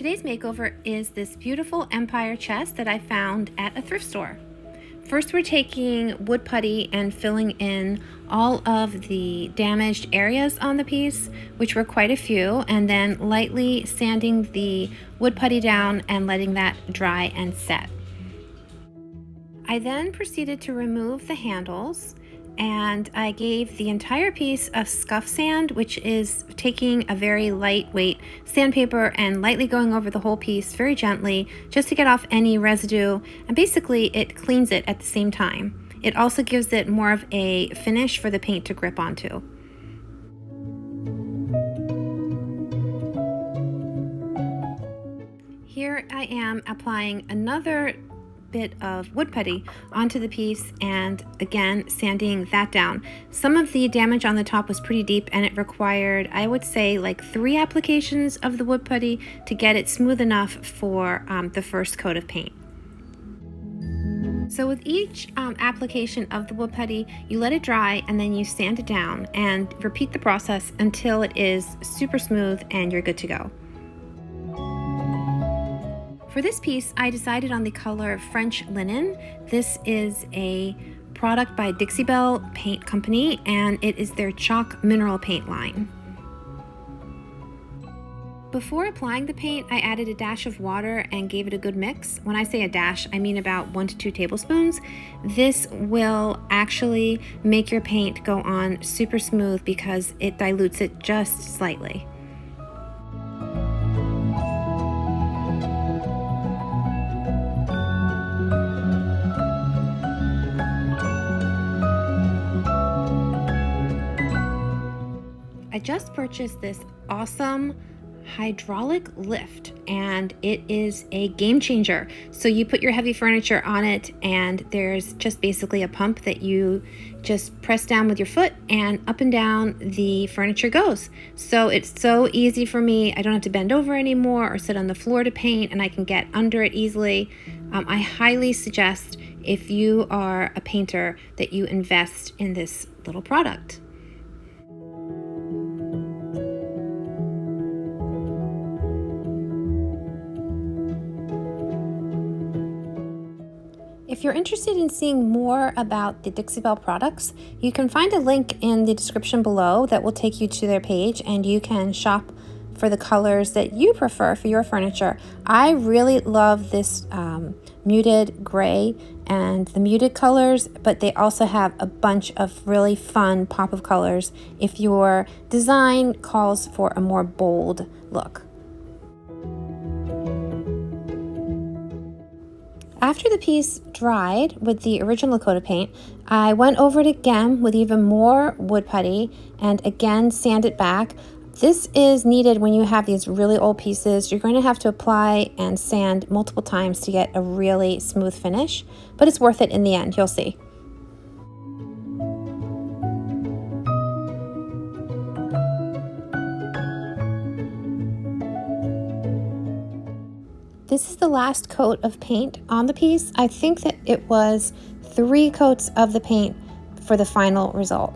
Today's makeover is this beautiful Empire chest that I found at a thrift store. First, we're taking wood putty and filling in all of the damaged areas on the piece, which were quite a few, and then lightly sanding the wood putty down and letting that dry and set. I then proceeded to remove the handles, and I gave the entire piece a scuff sand, which is taking a very lightweight sandpaper and lightly going over the whole piece very gently just to get off any residue, and basically it cleans it at the same time. It also gives it more of a finish for the paint to grip onto. Here I am applying another bit of wood putty onto the piece and again sanding that down. Some of the damage on the top was pretty deep and it required, I would say, like 3 applications of the wood putty to get it smooth enough for the first coat of paint. So with each application of the wood putty, you let it dry and then you sand it down and repeat the process until it is super smooth and you're good to go. For this piece, I decided on the color French Linen. This is a product by Dixie Belle Paint Company, and it is their chalk mineral paint line. Before applying the paint, I added a dash of water and gave it a good mix. When I say a dash, I mean about 1 to 2 tablespoons. This will actually make your paint go on super smooth because it dilutes it just slightly. I just purchased this awesome hydraulic lift and it is a game changer. So you put your heavy furniture on it and there's just basically a pump that you just press down with your foot and up and down the furniture goes. So it's so easy for me. I don't have to bend over anymore or sit on the floor to paint, and I can get under it easily. I highly suggest, if you are a painter, that you invest in this little product. If you're interested in seeing more about the Dixie Belle products, you can find a link in the description below that will take you to their page, and you can shop for the colors that you prefer for your furniture. I really love this muted gray and the muted colors, but they also have a bunch of really fun pop of colors if your design calls for a more bold look. After the piece dried with the original coat of paint, I went over it again with even more wood putty and again sanded back. This is needed when you have these really old pieces. You're going to have to apply and sand multiple times to get a really smooth finish, but it's worth it in the end, you'll see. This is the last coat of paint on the piece. I think that it was 3 coats of the paint for the final result.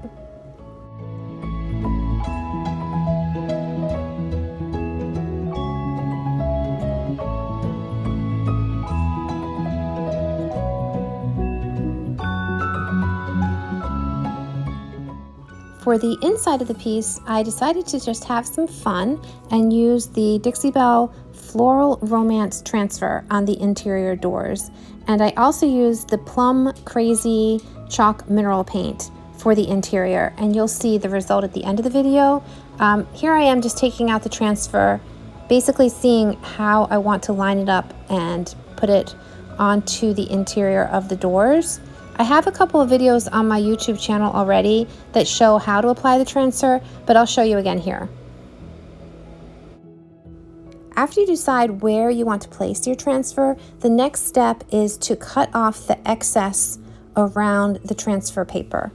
For the inside of the piece, I decided to just have some fun and use the Dixie Belle Floral Romance Transfer on the interior doors. And I also used the Plum Crazy chalk mineral paint for the interior, and you'll see the result at the end of the video. Here I am just taking out the transfer, basically seeing how I want to line it up and put it onto the interior of the doors. I have a couple of videos on my YouTube channel already that show how to apply the transfer, but I'll show you again here. After you decide where you want to place your transfer, the next step is to cut off the excess around the transfer paper.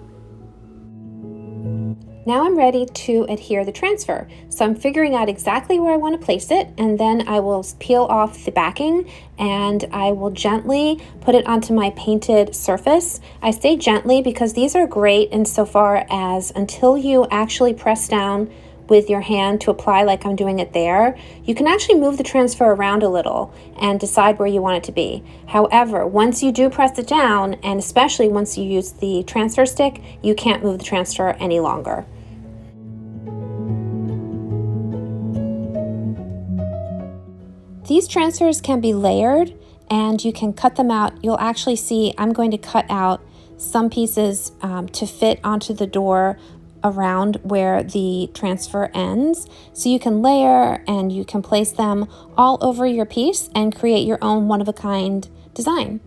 Now I'm ready to adhere the transfer. So I'm figuring out exactly where I want to place it, and then I will peel off the backing and I will gently put it onto my painted surface. I say gently because these are great insofar as until you actually press down with your hand to apply like I'm doing it there, you can actually move the transfer around a little and decide where you want it to be. However, once you do press it down, and especially once you use the transfer stick, you can't move the transfer any longer. These transfers can be layered and you can cut them out. You'll actually see I'm going to cut out some pieces to fit onto the door around where the transfer ends. So you can layer and you can place them all over your piece and create your own one-of-a-kind design.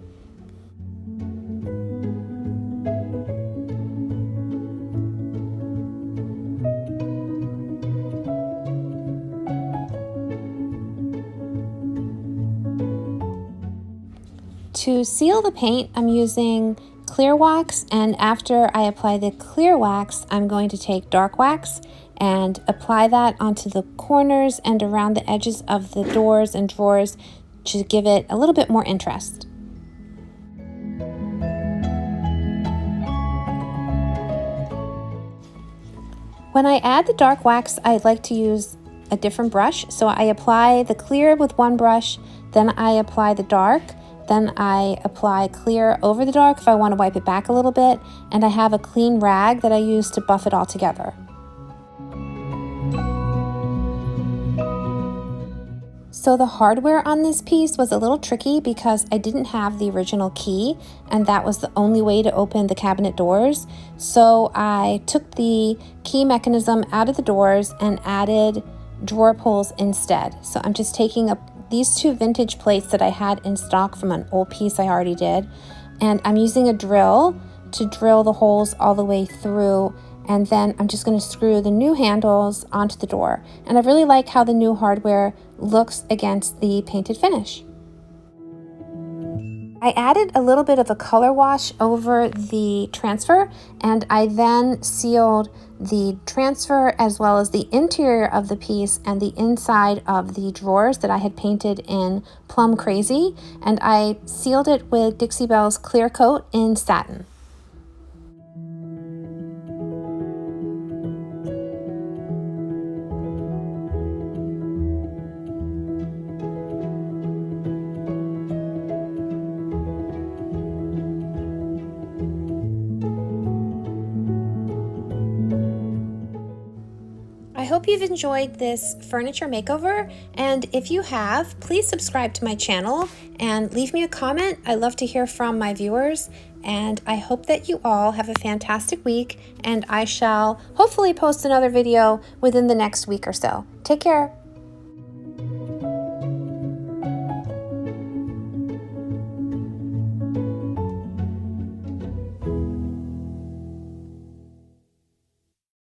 To seal the paint, I'm using clear wax, and after I apply the clear wax, I'm going to take dark wax and apply that onto the corners and around the edges of the doors and drawers to give it a little bit more interest. When I add the dark wax, I like to use a different brush. So I apply the clear with one brush, then I apply the dark, then I apply clear over the dark if I want to wipe it back a little bit, and I have a clean rag that I use to buff it all together. So the hardware on this piece was a little tricky because I didn't have the original key, and that was the only way to open the cabinet doors. So I took the key mechanism out of the doors and added drawer pulls instead. So I'm just taking these two vintage plates that I had in stock from an old piece I already did, and I'm using a drill to drill the holes all the way through, and then I'm just going to screw the new handles onto the door. And I really like how the new hardware looks against the painted finish. I added a little bit of a color wash over the transfer, and I then sealed the transfer as well as the interior of the piece and the inside of the drawers that I had painted in Plum Crazy, and I sealed it with Dixie Belle's clear coat in satin. I hope you've enjoyed this furniture makeover, and if you have, please subscribe to my channel and leave me a comment. I love to hear from my viewers, and I hope that you all have a fantastic week, and I shall hopefully post another video within the next week or so. Take care.